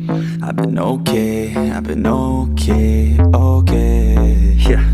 I've been okay, okay, yeah.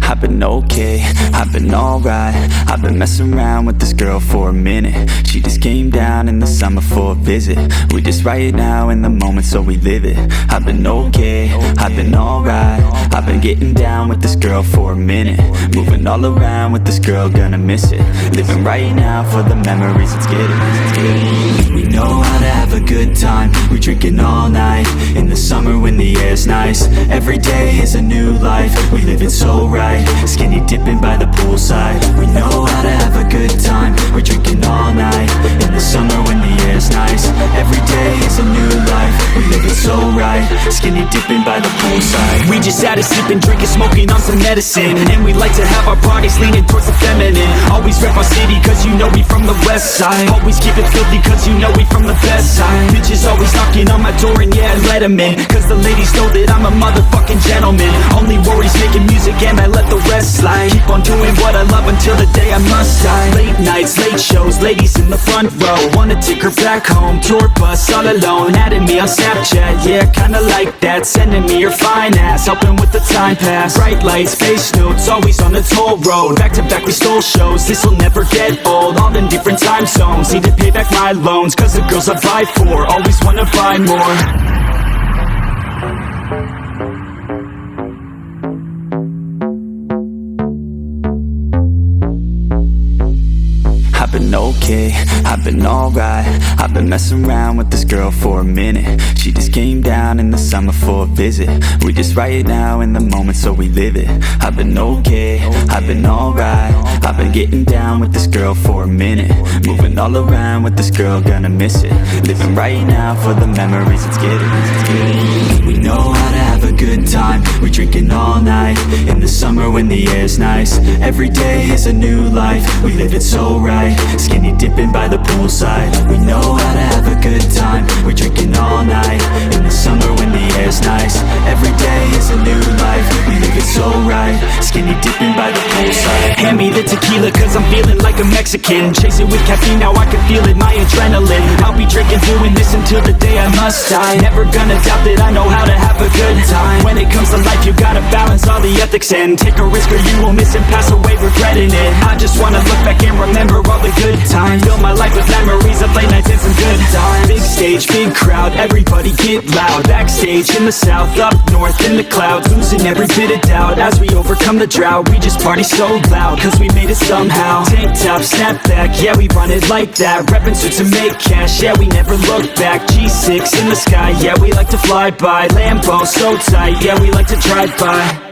I've been okay, I've been alright. I've been messing around with this girl for a minute. She just came down in the summer for a visit. We just right now in the moment, so we live it. I've been okay, I've been alright. I've been getting down with this girl for a minute. Moving all around with this girl, gonna miss it. Living right now for the memories, let's get it. We know how to have a good time. We drinking all night in the summer when the air's nice. Every day is a new life. We live it so right. Skinny dipping by the poolside. We know how to have a good time. We're drinking all night in the summer when the air's nice. Every day is a new life. We live it so right. Skinny dipping by the poolside. We just had a sipping, drinking, smoking on some medicine. And we like to have our parties leaning towards the feminine. Always rep our city cause you know we from the west side. Always keep it filthy cause you know we from the best side. Bitches always knocking on my door and yeah, let them in. Cause the ladies know that I'm a motherfucking gentleman. Only worries making music and I let the rest slide. Keep on doing what I love until the day I must die. Late nights, late shows, ladies in the front row. Wanna take her back home, tour bus all alone. Adding me on Snapchat, yeah, kinda like that. Sending me your fine ass, helping with the time pass. Bright lights, face notes, always on the toll road. Back to back we stole shows, this'll never get old. All in different time zones, need to pay back my loans. Cause the girls I fight for, always wanna buy more. I've been okay, I've been alright. I've been messing around with this girl for a minute. She just came down in the summer for a visit. We just right now in the moment, so we live it. I've been okay, I've been alright. I've been getting down with this girl for a minute. Moving all around with this girl, gonna miss it. Living right now for the memories, let's get it. We know how to have a good time. We're drinking all night in the summer when the air's nice. Every day is a new life. We live it so right. Skinny dipping by the poolside. We know how to have a good time. We're drinking all night in the summer when the air's nice. Every day is a new life. We live it so right. Skinny dipping by the poolside. Hand me the tequila cause I'm feeling like a Mexican. Chase it with caffeine, now I can feel it, my adrenaline. I'll be drinking, doing this until the day I must die. Never gonna doubt that I know how to have a good time. When it comes to life you gotta balance all the ethics and take a risk or you will miss and pass away regretting it. I just wanna look back and remember all the good times. Fill my life with memories of late nights and some good times. Big stage, big crowd, everybody get loud. Backstage in the south, up north in the clouds. Losing every bit of doubt as we overcome the drought. We just party so loud cause we made it somehow. Tank top, snap back, yeah we run it like that. Reppin' suits to make cash, yeah we never look back. G6 in the sky, yeah we like to fly by. Lambo so tight, yeah we like to drive by.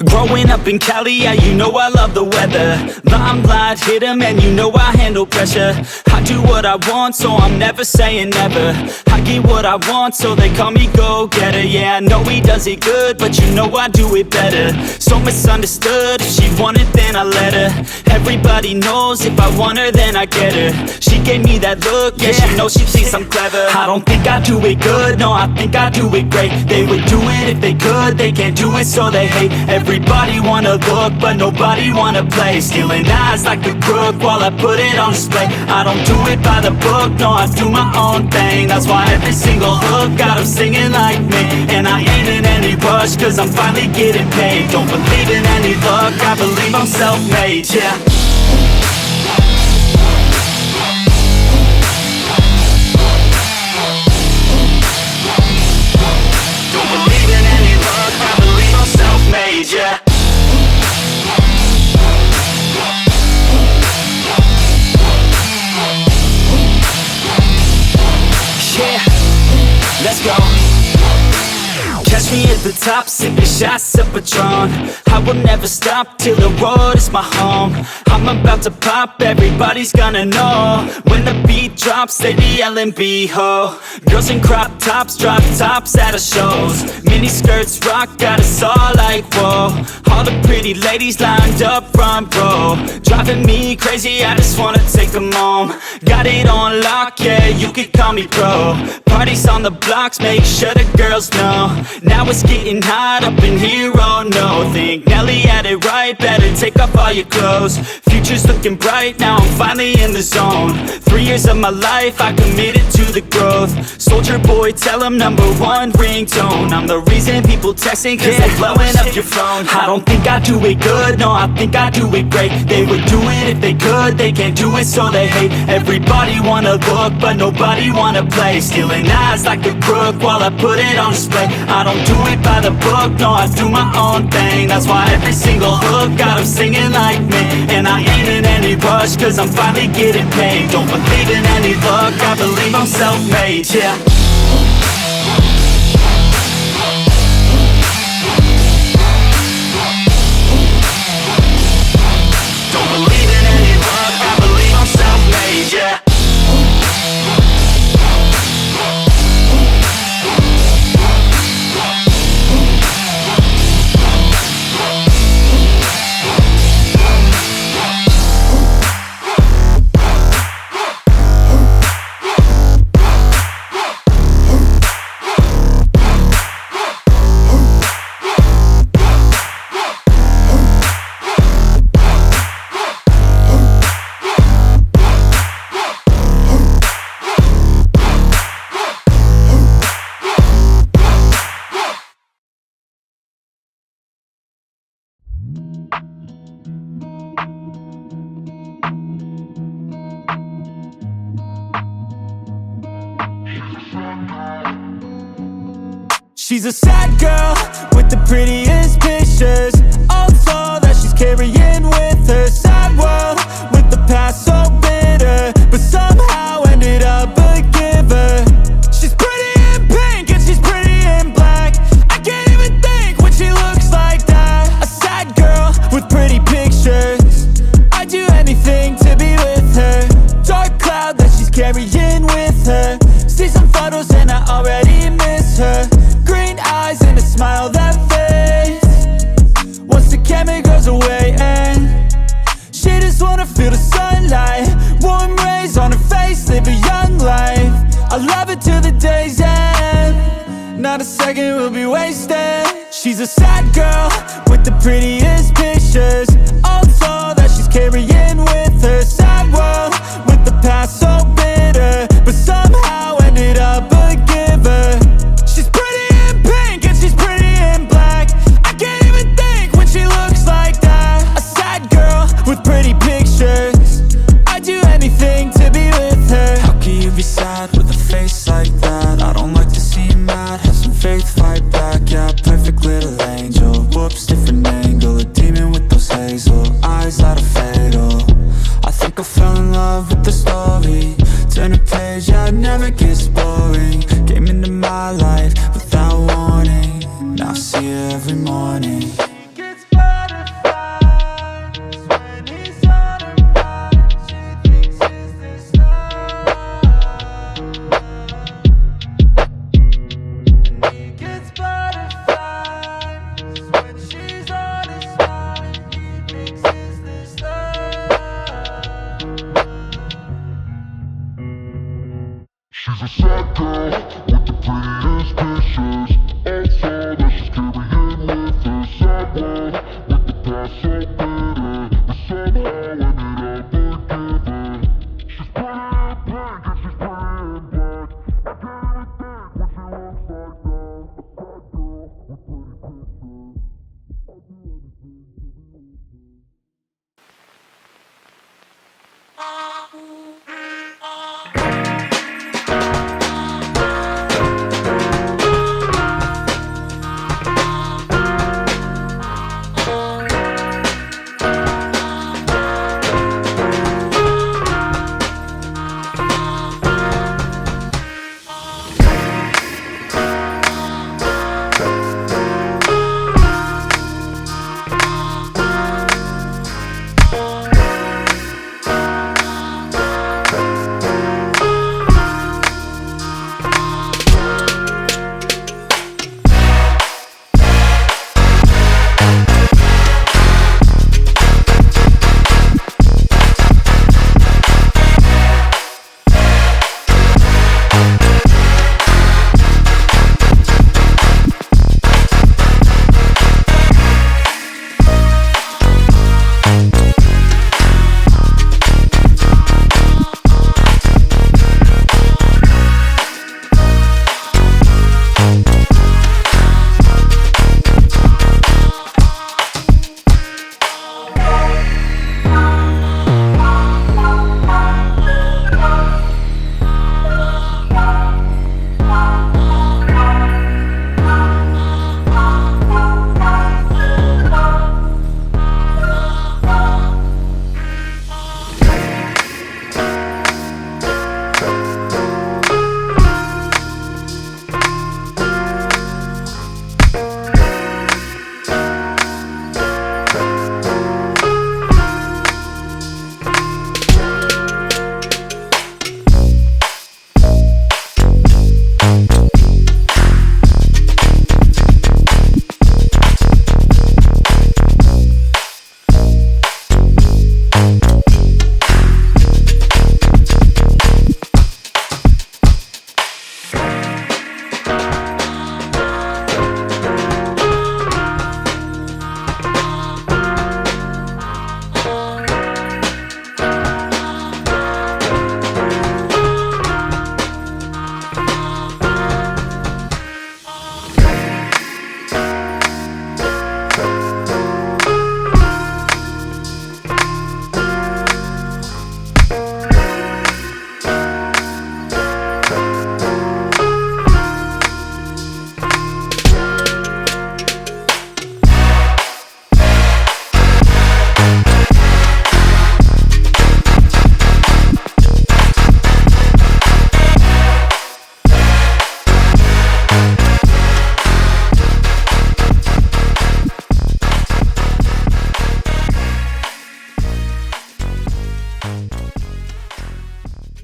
Growing up in Cali, yeah, you know I love the weather. Limelight hit 'em and you know I handle pressure. I do what I want, so I'm never saying never. I get what I want, so they call me go-getter. Yeah, I know he does it good, but you know I do it better. So misunderstood, if she wanted then I let her. Everybody knows if I want her then I get her. She gave me that look, yeah, she knows she thinks I'm clever. I don't think I do it good, no, I think I do it great. They would do it if they could, they can't do it so they hate. Everybody wanna look, but nobody wanna play. Stealing eyes like a crook while I put it on display. I don't do it by the book, no, I do my own thing. That's why every single hook got 'em singing like me. And I ain't in any rush, cause I'm finally getting paid. Don't believe in any luck, I believe I'm self-made, yeah. Don't believe in any luck, I believe I'm self-made, yeah. Let's go. Catch me at the top, sipping shots of Patron. I will never stop till the road is my home. I'm about to pop, everybody's gonna know. When the beat drops, they be yelling B-ho. Girls in crop tops, drop tops at our shows. Mini skirts rock, got us all like whoa. All the pretty ladies lined up front row, driving me crazy, I just wanna take them home. Got it on lock, yeah, you could call me pro. Parties on the blocks, make sure the girls know. Now it's getting hot up in here, oh no. Think Nelly had it right, better take off all your clothes. Future's looking bright, now I'm finally in the zone. 3 years of my life, I committed to the growth. Soldier boy, tell them #1 ringtone. I'm the reason people texting, cause they blowing up your phone. I don't think I do it good, no, I think I do it great. They would do it if they could, they can't do it so they hate. Everybody wanna look, but nobody wanna play. Stealing eyes like a crook while I put it on display. I don't do it by the book, no, I do my own thing. That's why every single hook got them singing like me. And I ain't in any rush, cause I'm finally getting paid. Don't believe in any luck, I believe I'm self-made, yeah. Don't believe in any luck, I believe I'm self-made, yeah. She's a sad girl with the prettiest pictures. Also that she's carrying with her. Sad world with the past so bitter, but somehow ended up a giver. She's pretty in pink and she's pretty in black. I can't even think when she looks like that. A sad girl with pretty pictures. I'd do anything to be with her. Dark cloud that she's carrying with her. See some photos and I already miss her. Green eyes and a smile that fades once the camera goes away, and she just wanna feel the sunlight. Warm rays on her face, live a young life. I love her till the day's end, not a second will be wasted. She's a sad girl with the prettiest pictures. Also that she's carrying with her. Sad world with the past so bitter, but somehow ended up a giver. She's pretty in pink and she's pretty in black. I can't even think when she looks like that. A sad girl with pretty pictures. I'd do anything to be with her. How can you be sad with a face like that? I don't like to see you mad, have some faith, fight back. Yeah, perfect little angel. Whoops, different angle. A demon with those hazel eyes that are fatal. I think I fell in love with the story. Turn a page, yeah, it never gets boring. Came into my life without warning. Now I see her every morning. Gets butterflies when he's on her mind. She thinks he's the star. And he gets butterflies when she's on his mind. He thinks he's the star. She's a sad girl with the prettiest pictures. Also that she's carrying with her. Sad world with the past so bitter.